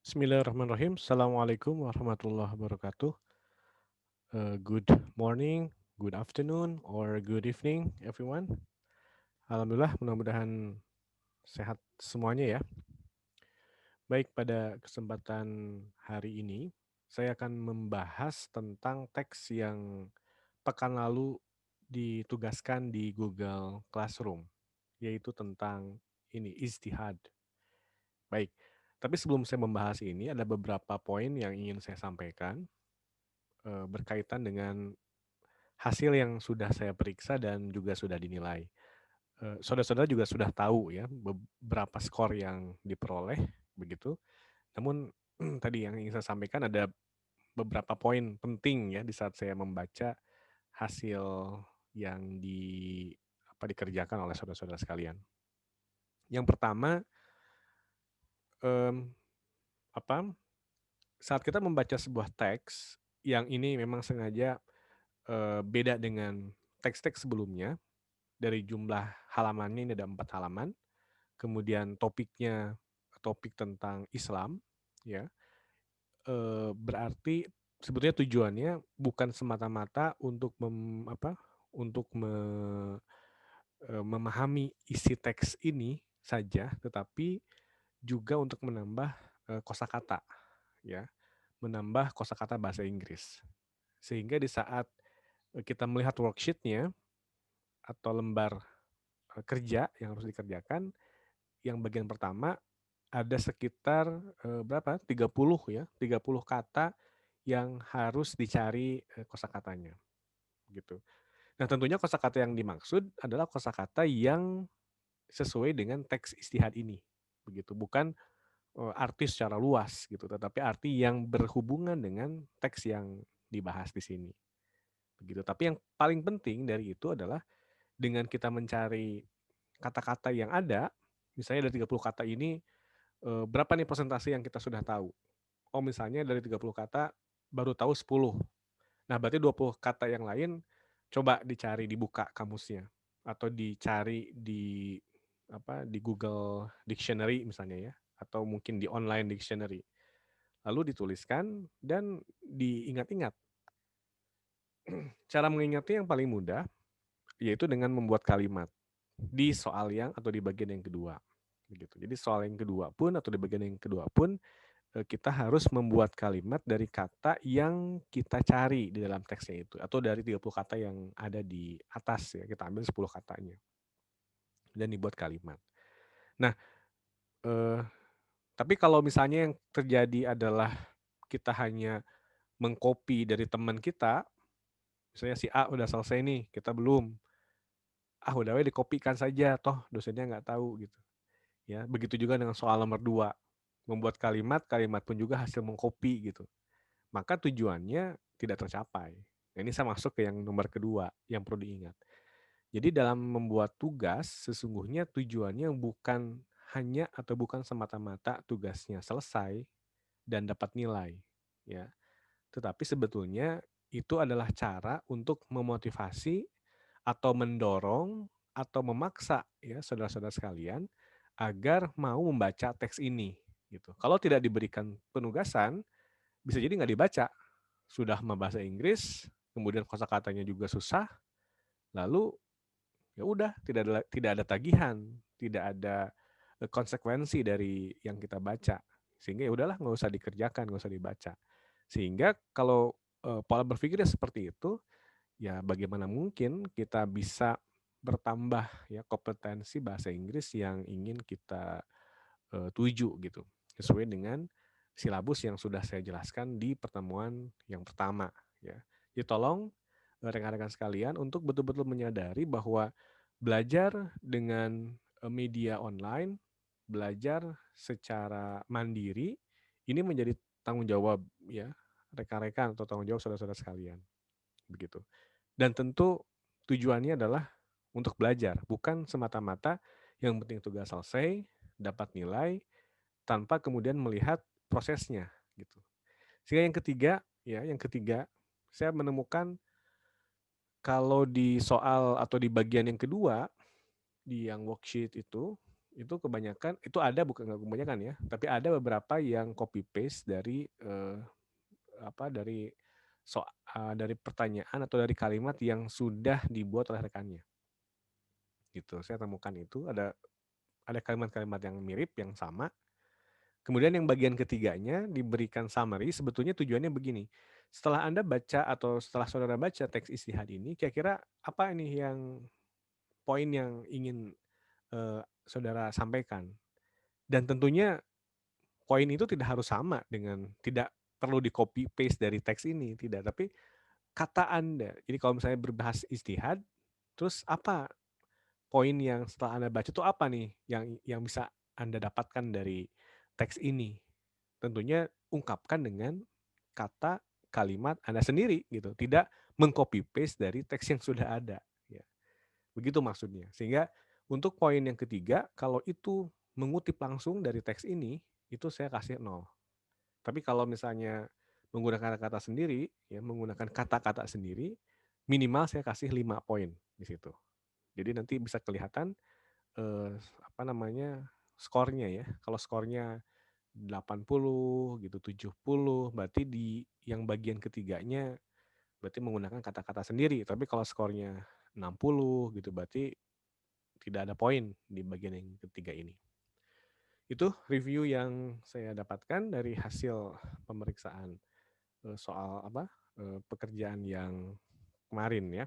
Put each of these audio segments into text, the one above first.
Bismillahirrahmanirrahim. Assalamualaikum warahmatullahi wabarakatuh. Good morning, good afternoon, or good evening, everyone. Alhamdulillah, mudah-mudahan sehat semuanya ya. Baik, pada kesempatan hari ini, saya akan membahas tentang teks yang pekan lalu ditugaskan di Google Classroom, yaitu tentang ini, ijtihad. Baik, tapi sebelum saya membahas ini, ada beberapa poin yang ingin saya sampaikan berkaitan dengan hasil yang sudah saya periksa dan juga sudah dinilai. Saudara-saudara juga sudah tahu ya beberapa skor yang diperoleh begitu. Namun tadi yang ingin saya sampaikan ada beberapa poin penting ya di saat saya membaca hasil yang dikerjakan oleh saudara-saudara sekalian. Yang pertama, em, apa saat kita membaca sebuah teks yang ini memang sengaja beda dengan teks-teks sebelumnya. Dari jumlah halamannya ini ada 4 halaman, kemudian topik tentang Islam, ya. Berarti sebetulnya tujuannya bukan semata-mata untuk untuk memahami isi teks ini saja, tetapi juga untuk menambah kosakata, ya, menambah kosakata bahasa Inggris. Sehingga di saat kita melihat worksheet-nya atau lembar kerja yang harus dikerjakan, yang bagian pertama ada sekitar berapa? 30 ya, 30 kata yang harus dicari kosakatanya gitu. Nah, tentunya kosakata yang dimaksud adalah kosakata yang sesuai dengan teks istihad ini. Begitu, bukan arti secara luas gitu, tetapi arti yang berhubungan dengan teks yang dibahas di sini. Begitu. Tapi yang paling penting dari itu adalah dengan kita mencari kata-kata yang ada, misalnya dari 30 kata ini berapa nih persentase yang kita sudah tahu? Oh, misalnya dari 30 kata baru tahu 10. Nah, berarti 20 kata yang lain coba dicari, dibuka kamusnya atau dicari di Google Dictionary misalnya ya, atau mungkin di online dictionary. Lalu dituliskan dan diingat-ingat. Cara mengingatnya yang paling mudah yaitu dengan membuat kalimat di soal yang atau di bagian yang kedua. Begitu. Jadi soal yang kedua pun atau di bagian yang kedua pun kita harus membuat kalimat dari kata yang kita cari di dalam teksnya itu atau dari 30 kata yang ada di atas ya, kita ambil 10 katanya dan dibuat kalimat. Nah, eh, tapi kalau misalnya yang terjadi adalah kita hanya mengcopy dari teman kita, misalnya si A udah selesai nih, kita belum. Udah we dikopikan saja, toh dosennya nggak tahu gitu. Ya, begitu juga dengan soal nomor 2. Membuat kalimat, kalimat pun juga hasil mengcopy gitu. Maka tujuannya tidak tercapai. Nah, ini saya masuk ke yang nomor kedua yang perlu diingat. Jadi dalam membuat tugas, sesungguhnya tujuannya bukan hanya atau bukan semata-mata tugasnya selesai dan dapat nilai, ya. Tetapi sebetulnya itu adalah cara untuk memotivasi atau mendorong atau memaksa ya saudara-saudara sekalian agar mau membaca teks ini gitu. Kalau tidak diberikan penugasan, bisa jadi nggak dibaca. Sudah mah bahasa Inggris, kemudian kosakatanya juga susah, lalu ya udah tidak ada tagihan, tidak ada konsekuensi dari yang kita baca. Sehingga ya udahlah nggak usah dikerjakan, nggak usah dibaca. Sehingga kalau pola berpikirnya seperti itu, ya bagaimana mungkin kita bisa bertambah ya kompetensi bahasa Inggris yang ingin kita tuju gitu, sesuai dengan silabus yang sudah saya jelaskan di pertemuan yang pertama ya. Jadi tolong rekan-rekan sekalian untuk betul-betul menyadari bahwa belajar dengan media online, belajar secara mandiri ini menjadi tanggung jawab ya rekan-rekan atau tanggung jawab saudara-saudara sekalian begitu. Dan tentu tujuannya adalah untuk belajar, bukan semata-mata yang penting tugas selesai, dapat nilai, tanpa kemudian melihat prosesnya gitu. Sehingga yang ketiga, saya menemukan kalau di soal atau di bagian yang kedua di yang worksheet itu itu kebanyakan itu ada, bukan nggak kebanyakan ya, tapi ada beberapa yang copy paste dari dari dari pertanyaan atau dari kalimat yang sudah dibuat oleh rekannya. Gitu. Saya temukan itu ada kalimat-kalimat yang mirip, yang sama. Kemudian yang bagian ketiganya diberikan summary, sebetulnya tujuannya begini. Setelah Anda baca atau setelah saudara baca teks istihad ini, kira-kira apa ini yang poin yang ingin saudara sampaikan? Dan tentunya poin itu tidak harus sama tidak perlu di copy paste dari teks ini, tidak. Tapi kata Anda. Jadi kalau misalnya berbahas istihad, terus apa poin yang setelah Anda baca itu apa nih yang bisa Anda dapatkan dari teks ini? Tentunya ungkapkan dengan kata kalimat Anda sendiri gitu, tidak mengcopy paste dari teks yang sudah ada. Ya. Begitu maksudnya. Sehingga untuk poin yang ketiga, kalau itu mengutip langsung dari teks ini, itu saya kasih 0. Tapi kalau misalnya menggunakan kata sendiri, ya menggunakan kata-kata sendiri, minimal saya kasih 5 poin di situ. Jadi nanti bisa kelihatan apa namanya skornya ya. Kalau skornya 80 gitu, 70, berarti di yang bagian ketiganya berarti menggunakan kata-kata sendiri. Tapi kalau skornya 60 gitu, berarti tidak ada poin di bagian yang ketiga ini. Itu review yang saya dapatkan dari hasil pemeriksaan soal pekerjaan yang kemarin ya.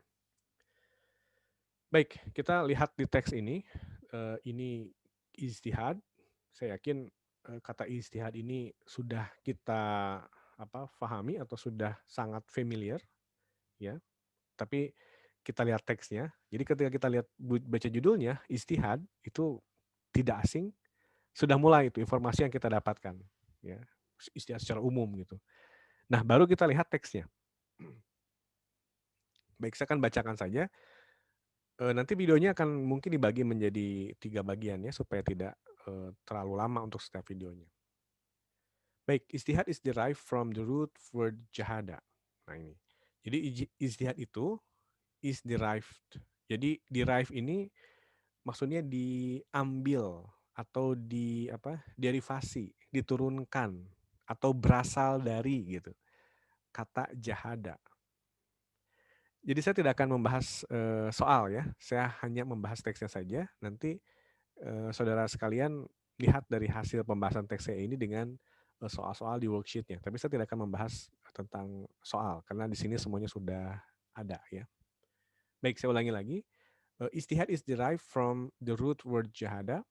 Baik, kita lihat di teks ini. Ini ijtihad. Saya yakin kata ijtihad ini sudah kita pahami atau sudah sangat familiar ya. Tapi kita lihat teksnya. Jadi ketika kita lihat baca judulnya, ijtihad itu tidak asing, sudah mulai itu informasi yang kita dapatkan ya. Ijtihad secara umum gitu. Nah, baru kita lihat teksnya. Baik, saya akan bacakan saja. Nanti videonya akan mungkin dibagi menjadi 3 bagian ya, supaya tidak terlalu lama untuk setiap videonya. Baik, ijtihad is derived from the root word jahada. Nah ini. Jadi ijtihad itu is derived. Jadi derive ini maksudnya diambil atau derivasi, diturunkan atau berasal dari gitu. Kata jahada. Jadi saya tidak akan membahas soal ya, saya hanya membahas teksnya saja. Nanti saudara sekalian lihat dari hasil pembahasan teks saya ini dengan soal-soal di worksheet-nya. Tapi saya tidak akan membahas tentang soal karena di sini semuanya sudah ada ya. Baik, saya ulangi lagi. Ijtihad is derived from the root word jahada,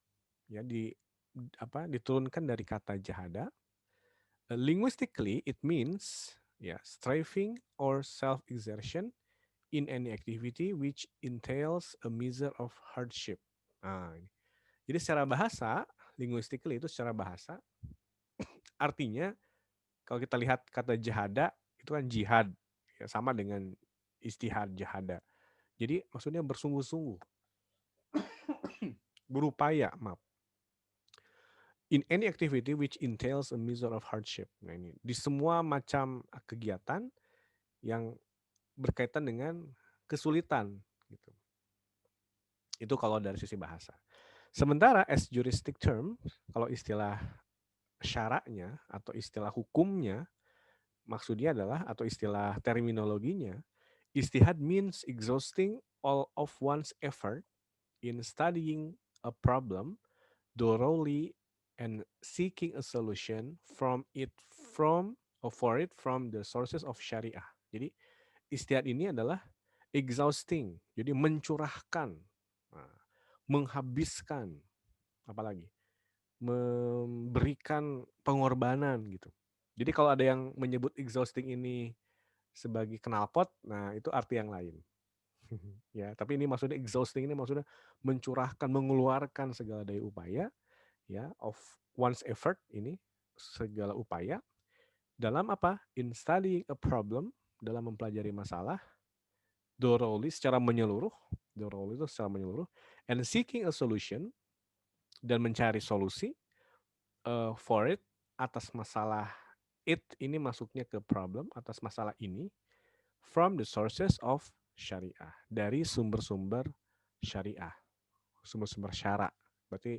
ya diturunkan dari kata jahada. Linguistically, it means striving or self-exertion in any activity which entails a measure of hardship. Nah, jadi secara bahasa, linguistically itu secara bahasa, artinya kalau kita lihat kata jahada, itu kan jihad, ya, sama dengan istihad jahada. Jadi maksudnya bersungguh-sungguh, berupaya, maaf. In any activity which entails a measure of hardship. Nah ini, di semua macam kegiatan yang berkaitan dengan kesulitan. Gitu. Itu kalau dari sisi bahasa. Sementara as juristic term, kalau istilah syaraknya atau istilah hukumnya, maksudnya adalah atau istilah terminologinya, ijtihad means exhausting all of one's effort in studying a problem thoroughly and seeking a solution for it from the sources of syariah. Jadi ijtihad ini adalah exhausting, jadi mencurahkan, menghabiskan, apalagi memberikan pengorbanan gitu. Jadi kalau ada yang menyebut exhausting ini sebagai knalpot, nah itu arti yang lain. Ya, tapi ini maksudnya exhausting ini maksudnya mencurahkan, mengeluarkan segala daya upaya, ya, of one's effort ini segala upaya dalam apa? In studying a problem, dalam mempelajari masalah, thoroughly secara menyeluruh, thoroughly itu secara menyeluruh, and seeking a solution dan mencari solusi for it atas masalah it ini masuknya ke problem atas masalah ini from the sources of syariah, dari sumber-sumber syariah, sumber-sumber syara. Berarti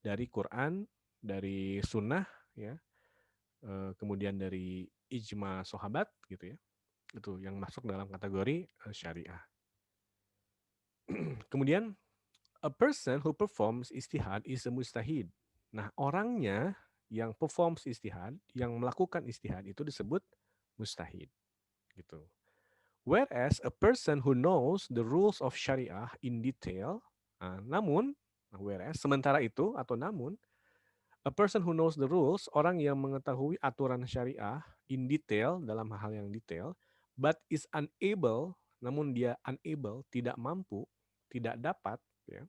dari Quran, dari Sunnah, ya, kemudian dari ijma sahabat, gitu ya, itu yang masuk dalam kategori syariah. Kemudian a person who performs istihad is a mustahid. Nah, orangnya yang performs istihad, yang melakukan istihad itu disebut mustahid, gitu. Whereas a person who knows the rules of syariah in detail, whereas sementara itu atau namun a person who knows the rules, orang yang mengetahui aturan syariah in detail dalam hal yang detail, but is unable, namun dia unable, tidak mampu, tidak dapat, ya,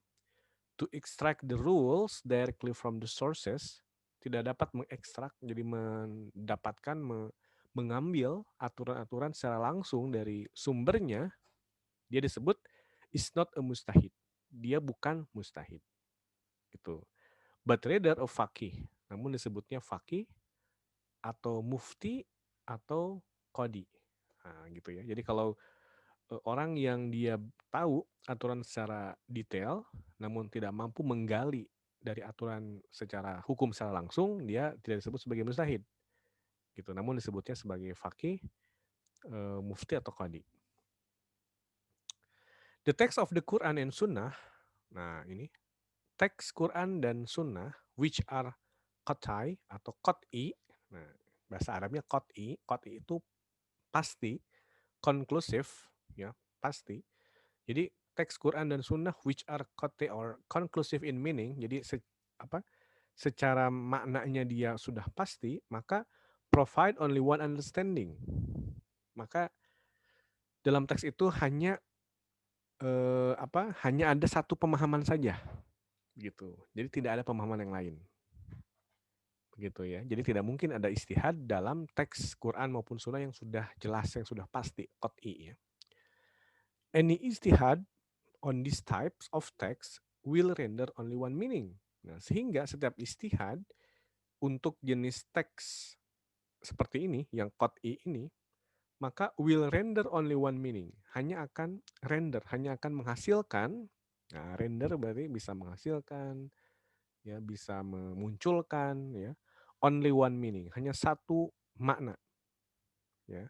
to extract the rules directly from the sources, tidak dapat mengekstrak, jadi mendapatkan, mengambil aturan-aturan secara langsung dari sumbernya, dia disebut is not a mustahid. Dia bukan mustahid. Gitu. But rather a faqih. Namun disebutnya faqih atau mufti atau qadi. Nah, gitu ya. Jadi kalau orang yang dia tahu aturan secara detail, namun tidak mampu menggali dari aturan secara hukum secara langsung, dia tidak disebut sebagai mustahid. Gitu. Namun disebutnya sebagai faqih, mufti atau qadi. The text of the Quran and Sunnah, nah ini, teks Quran dan Sunnah, which are qat'i atau qat'i, nah bahasa Arabnya qat'i itu pasti, konklusif, ya, pasti. Jadi teks Quran dan Sunnah which are qat'i or conclusive in meaning, jadi secara maknanya dia sudah pasti, maka provide only one understanding. Maka dalam teks itu hanya hanya ada satu pemahaman saja, gitu. Jadi tidak ada pemahaman yang lain, begitu ya. Jadi tidak mungkin ada istihad dalam teks Quran maupun Sunnah yang sudah jelas, yang sudah pasti, qat'i, ya. Any istihad on these types of text will render only one meaning. Nah, sehingga setiap istihad untuk jenis teks seperti ini, yang qat'i ini, maka will render only one meaning. Hanya akan render, hanya akan menghasilkan. Nah, render berarti bisa menghasilkan, ya, bisa memunculkan, ya, only one meaning, hanya satu makna, ya.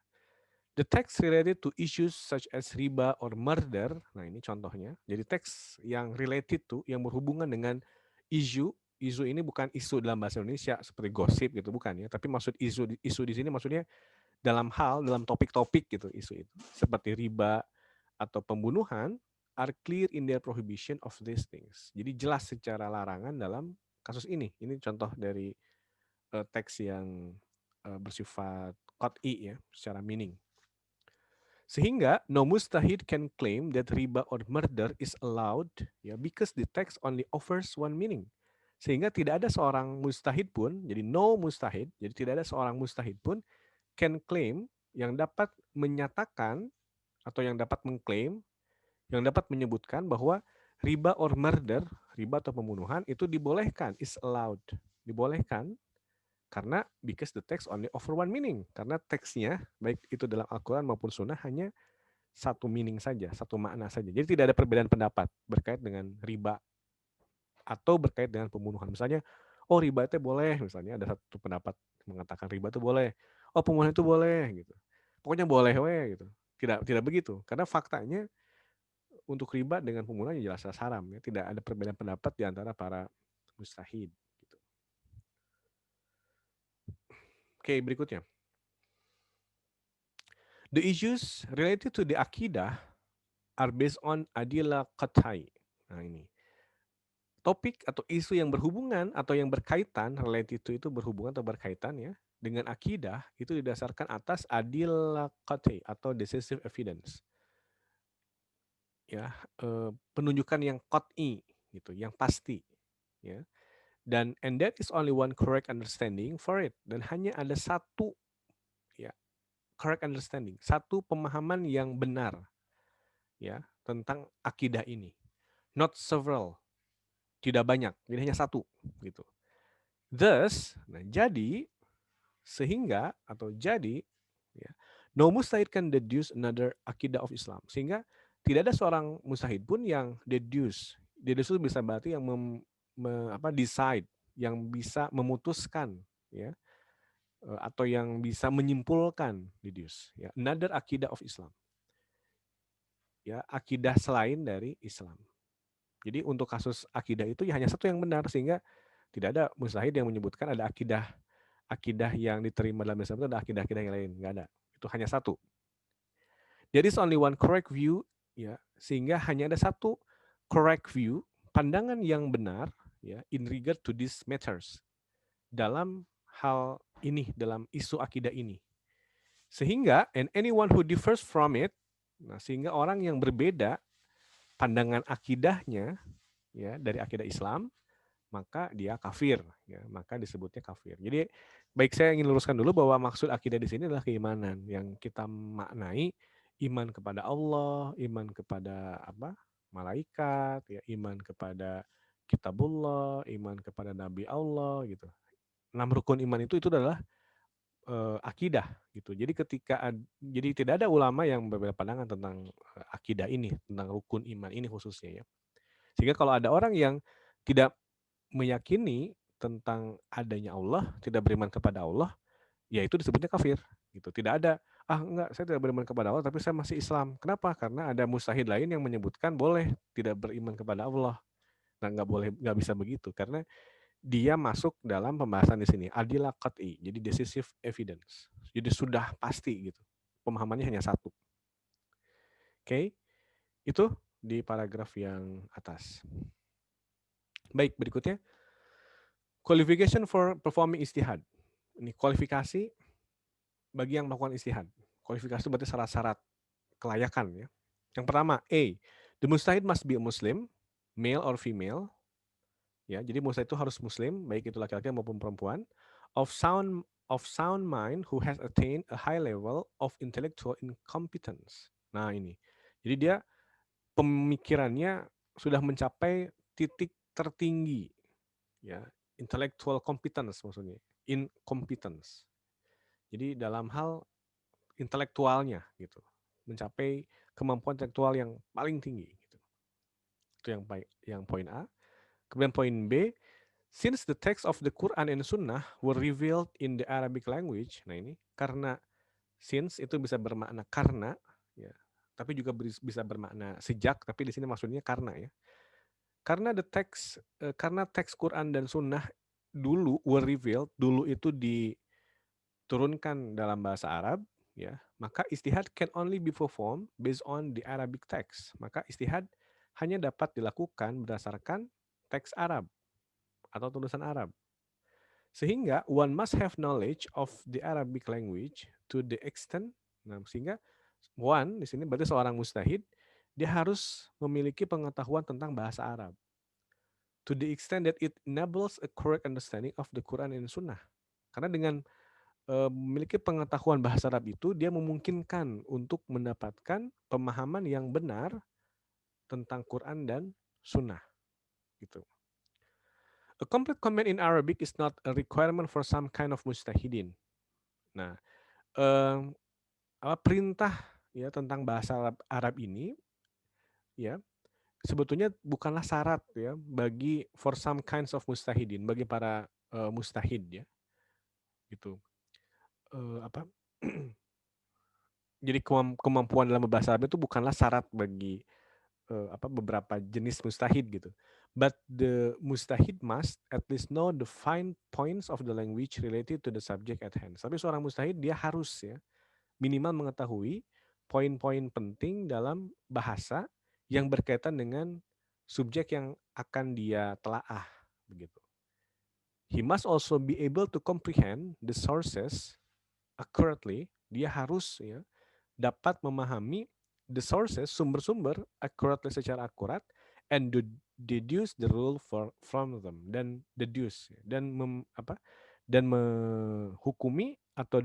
The text related to issues such as riba or murder. Nah, ini contohnya. Jadi teks yang related to, yang berhubungan dengan isu. Isu ini bukan isu dalam bahasa Indonesia seperti gosip gitu, bukan ya. Tapi maksud isu di sini maksudnya dalam topik-topik gitu, isu itu. Seperti riba atau pembunuhan are clear in their prohibition of these things. Jadi jelas secara larangan dalam kasus ini. Ini contoh dari teks yang bersifat qat'i, ya, secara meaning. Sehingga no mustahid can claim that riba or murder is allowed, ya, because the text only offers one meaning. Sehingga tidak ada seorang mustahid pun, jadi no mustahid, jadi tidak ada seorang mustahid pun can claim, yang dapat menyatakan atau yang dapat mengklaim, yang dapat menyebutkan bahwa riba or murder, riba atau pembunuhan itu dibolehkan, is allowed, dibolehkan, karena because the text only offer one meaning, karena teksnya baik itu dalam Al-Quran maupun Sunnah hanya satu meaning saja, satu makna saja. Jadi tidak ada perbedaan pendapat berkait dengan riba atau berkait dengan pembunuhan. Misalnya, oh riba itu boleh, misalnya ada satu pendapat mengatakan riba itu boleh, oh pembunuhan itu boleh, gitu. Pokoknya boleh gitu. Tidak begitu, karena faktanya untuk riba dengan pembunuhan jelas haram, ya. Tidak ada perbedaan pendapat di antara para mustahid. Gitu. Oke, berikutnya. The issues related to the akidah are based on adillah qat'i. Nah ini. Topik atau isu yang berhubungan atau yang berkaitan, related to itu berhubungan atau berkaitan, ya, dengan akidah itu didasarkan atas adillah qat'i atau decisive evidence. Ya, penunjukan yang qat'i gitu, yang pasti, ya. And that is only one correct understanding for it. Dan hanya ada satu, ya, correct understanding, satu pemahaman yang benar, ya, tentang akidah ini. Not several, tidak banyak, jadi hanya satu gitu. Thus, nah jadi, sehingga atau jadi, ya, no mustahid can deduce another akidah of Islam. Sehingga tidak ada seorang mustahid pun yang deduce. Deduce itu bisa berarti yang decide, yang bisa memutuskan, ya, atau yang bisa menyimpulkan, deduce, ya, another akidah of Islam, ya, akidah selain dari Islam. Jadi untuk kasus akidah itu ya hanya satu yang benar, sehingga tidak ada mustahid yang menyebutkan ada akidah akidah yang diterima dalam Islam itu ada akidah-akidah yang lain, nggak ada. Itu hanya satu. There is only one correct view, ya, sehingga hanya ada satu correct view, pandangan yang benar, ya, in regard to these matters, dalam hal ini, dalam isu akidah ini. Sehingga and anyone who differs from it, nah, sehingga orang yang berbeda pandangan akidahnya, ya, dari akidah Islam, maka dia kafir, ya, maka disebutnya kafir. Jadi baik, saya ingin luruskan dulu bahwa maksud akidah di sini adalah keimanan yang kita maknai, iman kepada Allah, iman kepada apa? Malaikat, ya, iman kepada kitabullah, iman kepada nabi Allah, gitu. 6 rukun iman itu adalah akidah, gitu. Jadi jadi tidak ada ulama yang berbeda pandangan tentang akidah ini, tentang rukun iman ini khususnya, ya. Sehingga kalau ada orang yang tidak meyakini tentang adanya Allah, tidak beriman kepada Allah, ya itu disebutnya kafir, gitu. Tidak ada, enggak, saya tidak beriman kepada Allah tapi saya masih Islam. Kenapa? Karena ada mustahid lain yang menyebutkan boleh tidak beriman kepada Allah. Nah, nggak boleh, nggak bisa begitu, karena dia masuk dalam pembahasan di sini adilah qat'i, jadi decisive evidence, jadi sudah pasti, gitu. Pemahamannya hanya satu. Oke, itu di paragraf yang atas. Baik, berikutnya qualification for performing istihad. Ini kualifikasi bagi yang melakukan istihad. Kualifikasi itu berarti syarat-syarat kelayakan, ya. Yang pertama, A, the mustahid must be a Muslim, male or female. Ya, jadi mustahid itu harus Muslim, baik itu laki-laki maupun perempuan, of sound mind who has attained a high level of intellectual incompetence. Nah, ini. Jadi dia pemikirannya sudah mencapai titik tertinggi, ya, intellectual competence maksudnya, incompetence. Jadi dalam hal intelektualnya, gitu, mencapai kemampuan intelektual yang paling tinggi, gitu. Itu yang poin A. Kemudian poin B, since the text of the Quran and Sunnah were revealed in the Arabic language. Nah, ini karena, since itu bisa bermakna karena, ya, tapi juga bisa bermakna sejak, tapi di sini maksudnya karena, ya. Karena karena teks Quran dan Sunnah dulu were revealed, dulu itu diturunkan dalam bahasa Arab, ya, maka istihad can only be performed based on the Arabic text. Maka istihad hanya dapat dilakukan berdasarkan teks Arab atau tulisan Arab. Sehingga one must have knowledge of the Arabic language to the extent, nah, sehingga one di sini berarti seorang mustahid, dia harus memiliki pengetahuan tentang bahasa Arab to the extent that it enables a correct understanding of the Quran and Sunnah. Karena dengan memiliki pengetahuan bahasa Arab itu, dia memungkinkan untuk mendapatkan pemahaman yang benar tentang Quran dan Sunnah, gitu. A complete command in Arabic is not a requirement for some kind of mustahidin. Nah, perintah, ya, tentang bahasa Arab ini, ya, sebetulnya bukanlah syarat, ya, bagi for some kinds of mustahidin, bagi para mustahid, ya, gitu. Apa? Jadi kemampuan dalam bahasa Arab itu bukanlah syarat bagi beberapa jenis mustahid, gitu. But the mustahid must at least know the fine points of the language related to the subject at hand. Tapi seorang mustahid dia harus, ya, minimal mengetahui poin-poin penting dalam bahasa yang berkaitan dengan subjek yang akan dia telaah, begitu. He must also be able to comprehend the sources accurately. Dia harus, ya, dapat memahami the sources, sumber-sumber, accurately, secara akurat, and deduce the rule from them, dan deduce, dan dan menghukumi atau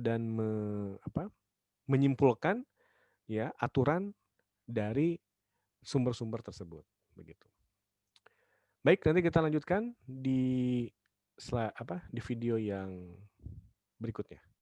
menyimpulkan, ya, aturan dari sumber-sumber tersebut, begitu. Baik, nanti kita lanjutkan di di video yang berikutnya.